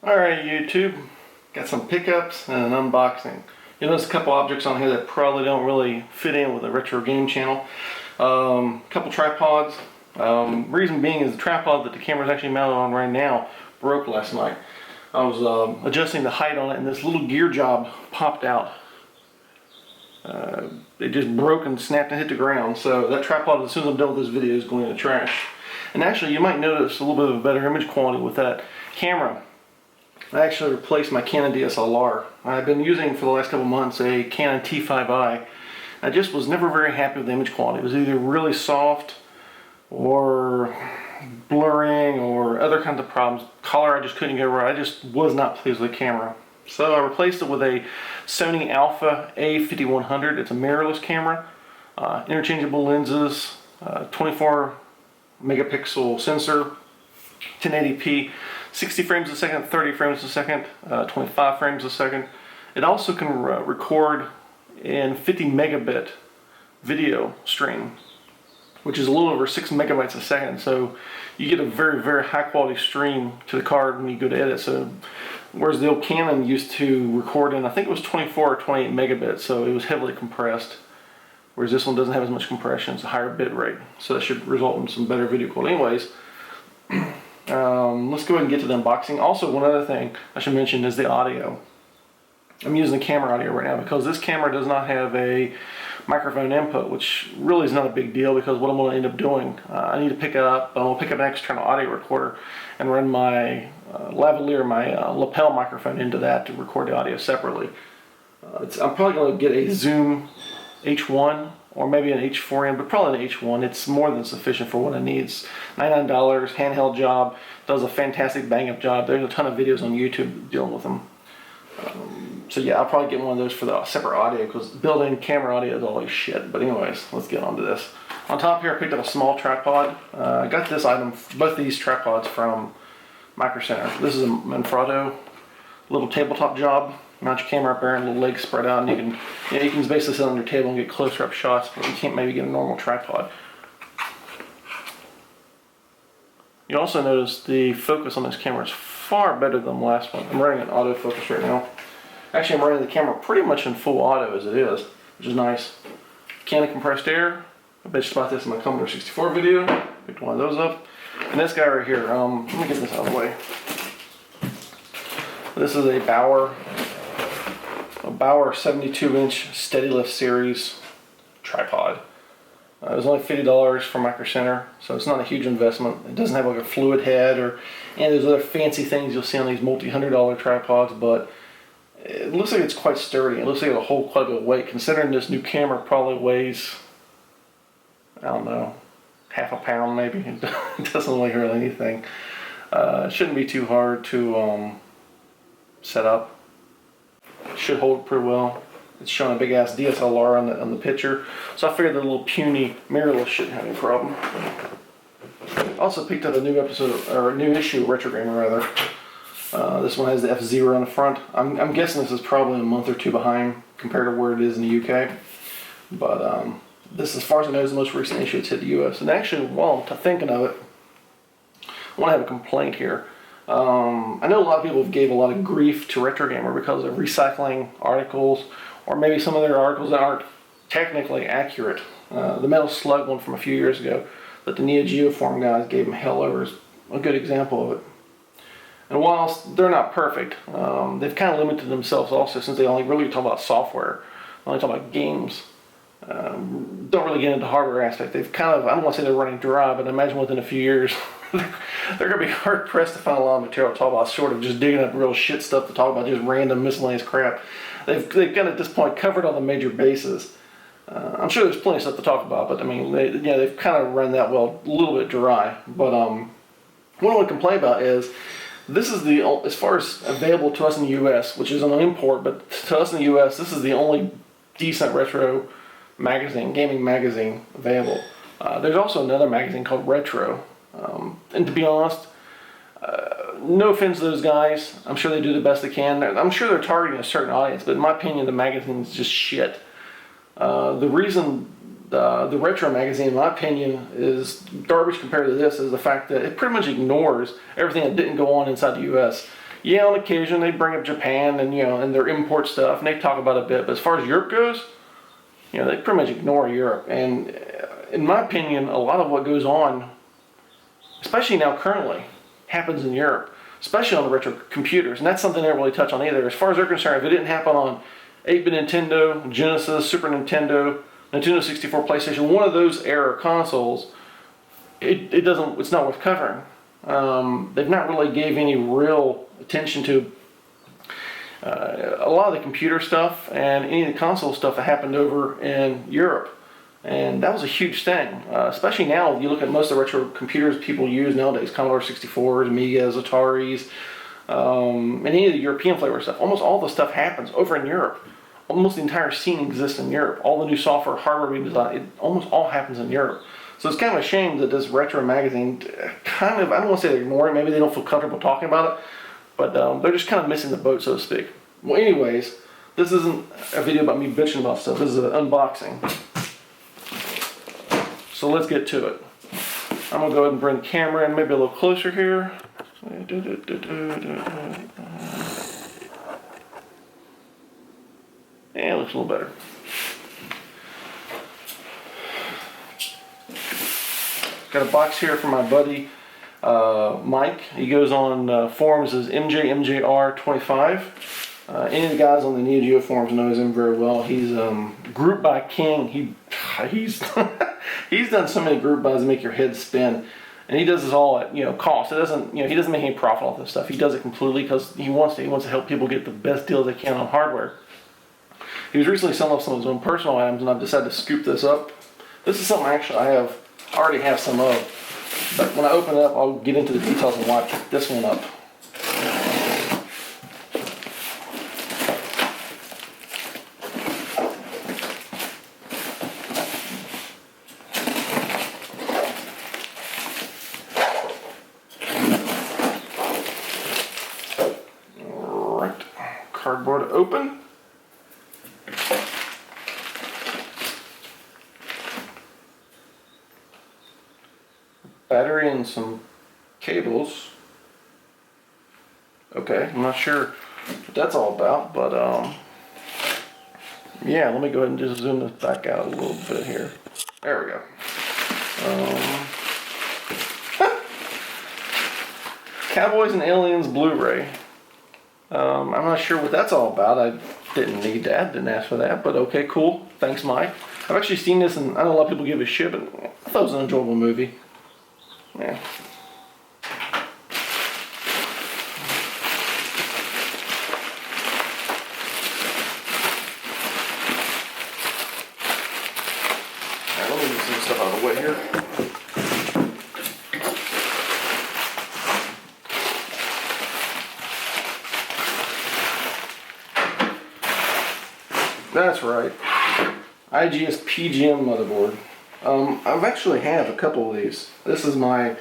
Alright YouTube, got some pickups and an unboxing. You'll notice a couple objects on here that probably don't really fit in with a retro game channel. Couple tripods. Reason being is the tripod that the camera's actually mounted on right now broke last night. I was adjusting the height on it and this little gear job popped out. It just broke and snapped and hit the ground, so that tripod, as soon as I'm done with this video, is going in the trash. And actually you might notice a little bit of a better image quality with that camera. I actually replaced my Canon DSLR. I've been using for the last couple months a Canon T5i. I just was never very happy with the image quality. It was either really soft or blurring or other kinds of problems. Color I just couldn't get right. I just was not pleased with the camera. So I replaced it with a Sony Alpha A5100. It's a mirrorless camera, interchangeable lenses, 24 megapixel sensor, 1080p, 60 frames a second, 30 frames a second, 25 frames a second. It also can record in 50 megabit video stream, which is a little over 6 megabytes a second. So you get a very, very high quality stream to the card when you go to edit. So whereas the old Canon used to record in, I think it was 24 or 28 megabits, so it was heavily compressed. Whereas this one doesn't have as much compression, it's a higher bit rate. So that should result in some better video quality. Anyways, let's go ahead and get to the unboxing. Also, one other thing I should mention is the audio. I'm using the camera audio right now because this camera does not have a microphone input, which really is not a big deal because what I'm going to end up doing, I need to pick up, I'm going to pick up an external audio recorder and run my lavalier, my lapel microphone into that to record the audio separately. I'm probably going to get a Zoom H1 or maybe an H4n, but probably an H1. It's more than sufficient for what it needs. $99, handheld job, does a fantastic bang-up job. There's a ton of videos on YouTube dealing with them. So yeah, I'll probably get one of those for the separate audio because built-in camera audio is always shit. But anyways, let's get on to this. On top here, I picked up a small tripod. I got this item, both these tripods from Micro Center. This is a Manfrotto little tabletop job. Mount your camera up there and little legs spread out, and you can basically sit on your table and get closer up shots, but you can't maybe get a normal tripod. You also notice the focus on this camera is far better than the last one. I'm running an autofocus right now. Actually, I'm running the camera pretty much in full auto as it is, which is nice. Canon compressed air. I bet you spot this in my Commodore 64 video. Picked one of those up. And this guy right here, let me get this out of the way. This is a Bauer 72-inch Steadilift series tripod. It was only $50 from Micro Center, so it's not a huge investment. It doesn't have like a fluid head or any of those other fancy things you'll see on these multi-$100 tripods, but it looks like it's quite sturdy. It looks like it'll hold quite a bit of weight, considering this new camera probably weighs, I don't know, half a pound maybe. It doesn't weigh really anything. It shouldn't be too hard to set up. It should hold pretty well. It's showing a big ass DSLR on the picture, so I figured the little puny mirrorless shouldn't have any problem. I also picked up a new episode, or a new issue of Retro Gamer rather. This one has the F-Zero on the front. I'm guessing this is probably a month or two behind compared to where it is in the UK. But this, as far as I know, is the most recent issue that's hit the US. And actually, while I'm thinking of it, I want to have a complaint here. I know a lot of people gave a lot of grief to Retro Gamer because of recycling articles, or maybe some of their articles that aren't technically accurate. The Metal Slug one from a few years ago that the Neo Geo forum guys gave them hell over is a good example of it. And whilst they're not perfect, they've kind of limited themselves also, since they only really talk about software, they only talk about games. Don't really get into the hardware aspect. They've kind of, I don't want to say they're running dry, but I imagine within a few years they're going to be hard pressed to find a lot of material to talk about, short of just digging up real shit stuff to talk about, just random miscellaneous crap. They've kind of at this point covered all the major bases. I'm sure there's plenty of stuff to talk about, but I mean, they've kind of run that well a little bit dry. But what I want to complain about is this is the, as far as available to us in the U.S., which is an import, but to us in the U.S., this is the only decent retro magazine, gaming magazine available. There's also another magazine called Retro. And to be honest, no offense to those guys, I'm sure they do the best they can. I'm sure they're targeting a certain audience, but in my opinion, the magazine is just shit. The reason the Retro magazine, in my opinion, is garbage compared to this is the fact that it pretty much ignores everything that didn't go on inside the U.S. Yeah, on occasion they bring up Japan and and their import stuff, and they talk about it a bit. But as far as Europe goes, they pretty much ignore Europe. And in my opinion, a lot of what goes on, especially now currently, happens in Europe, especially on the retro computers. And that's something they don't really touch on either. As far as they're concerned, if it didn't happen on 8-bit Nintendo, Genesis, Super Nintendo, Nintendo 64, PlayStation, one of those era consoles, it's not worth covering. They've not really gave any real attention to a lot of the computer stuff and any of the console stuff that happened over in Europe. And that was a huge thing, especially now. You look at most of the retro computers people use nowadays, Commodore 64s, Amigas, Ataris, and any of the European flavor stuff. Almost all the stuff happens over in Europe. Almost the entire scene exists in Europe. All the new software, hardware redesign, it almost all happens in Europe. So it's kind of a shame that this retro magazine I don't want to say they're ignoring, maybe they don't feel comfortable talking about it, but they're just kind of missing the boat, so to speak. Well, anyways, this isn't a video about me bitching about stuff. This is an unboxing. So let's get to it. I'm going to go ahead and bring the camera in maybe a little closer here. Yeah, it looks a little better. Got a box here from my buddy Mike. He goes on forums as MJR25. Any of the guys on the Neo Geo forums knows him very well. He's group buy king. He's he's done so many group buys that make your head spin, and he does this all at cost. It doesn't he doesn't make any profit off this stuff. He does it completely because he wants to. He wants to help people get the best deals they can on hardware. He was recently selling off some of his own personal items, and I've decided to scoop this up. This is something I already have some of, but when I open it up, I'll get into the details and why I picked this one up. Alright, cardboard open. Battery and some cables. Okay, I'm not sure what that's all about, but yeah, let me go ahead and just zoom this back out a little bit here. There we go. Cowboys and Aliens Blu-ray. I'm not sure what that's all about. I didn't need that, didn't ask for that, but okay, cool. Thanks, Mike. I've actually seen this, and I know a lot of people give it a shit, but I thought it was an enjoyable movie. Yeah. Alright, let me get some stuff out of the way here. That's right. IGS PGM motherboard. I've actually have a couple of these. This is my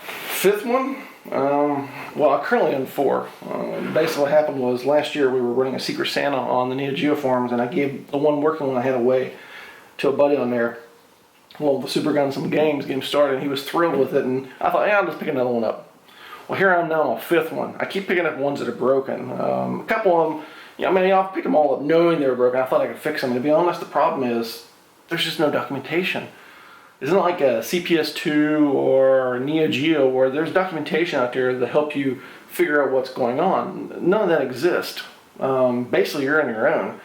fifth one. Well, I currently own four. Basically what happened was last year we were running a Secret Santa on the Neo Geo forums, and I gave the one working one I had away to a buddy on there. Well, the Super Gun some games, get him started, and he was thrilled with it, and I thought, yeah, I'll just pick another one up. Well, here I am now on a fifth one. I keep picking up ones that are broken. A couple of them, I'll pick them all up knowing they were broken. I thought I could fix them. And to be honest, the problem is there's just no documentation. Isn't it like a CPS2 or Neo Geo where there's documentation out there that help you figure out what's going on? None of that exists. Basically, you're on your own.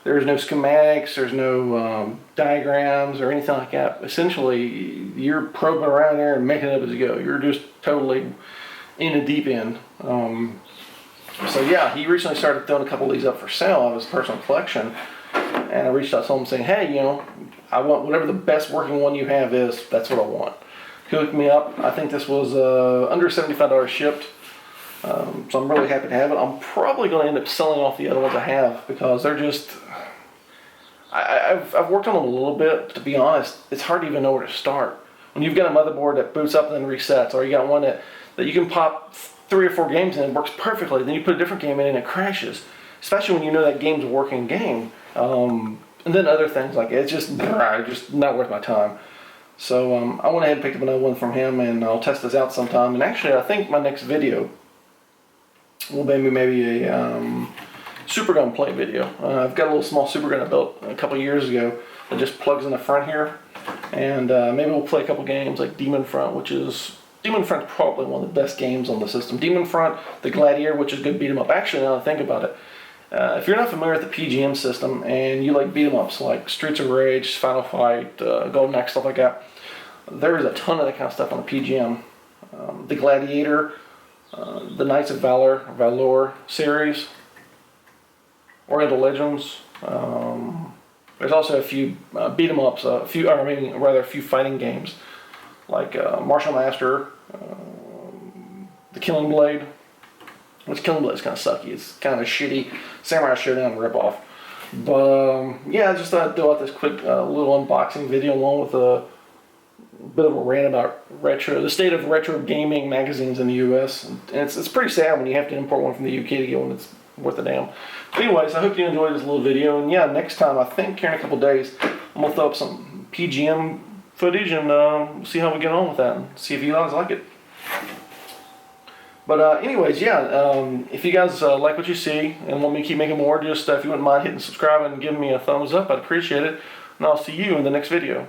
There's no schematics, there's no diagrams or anything like that. Essentially, you're probing around there and making it up as you go. You're just totally in the deep end. So yeah, he recently started throwing a couple of these up for sale of his personal collection. And I reached out to him saying, hey, I want whatever the best working one you have is, that's what I want. He hooked me up. I think this was under $75 shipped. So I'm really happy to have it. I'm probably going to end up selling off the other ones I have because they're just... I've worked on them a little bit, but to be honest, it's hard to even know where to start. When you've got a motherboard that boots up and then resets, or you got one that you can pop 3 or 4 games in and it works perfectly, then you put a different game in and it crashes. Especially when you know that game's a working game. And then other things like it's just not worth my time. So I went ahead and picked up another one from him, and I'll test this out sometime. And actually, I think my next video will be maybe a Super Gun play video. I've got a little small Super Gun I built a couple years ago that just plugs in the front here, and maybe we'll play a couple games like Demon Front, Demon Front's probably one of the best games on the system. Demon Front, the Gladiator, which is a good beat 'em up. Actually, now that I think about it, if you're not familiar with the PGM system and you like beat 'em ups like Streets of Rage, Final Fight, Golden Axe, stuff like that, there's a ton of that kind of stuff on the PGM. The Gladiator, the Knights of Valor series, Oriental Legends. There's also a few beat 'em ups, a few fighting games like Martial Master, the Killing Blade. Which Killing Blade is kind of sucky. It's kind of a shitty Samurai Showdown ripoff. But yeah, I just thought I'd do out this quick little unboxing video along with a bit of a rant about the state of retro gaming magazines in the U.S. And it's pretty sad when you have to import one from the UK to get one that's worth a damn. But anyways, I hope you enjoyed this little video. And yeah, next time, I think here in a couple days, I'm going to throw up some PGM footage and see how we get on with that and see if you guys like it. But anyways, yeah, if you guys like what you see and want me to keep making more, just if you wouldn't mind hitting subscribe and giving me a thumbs up, I'd appreciate it. And I'll see you in the next video.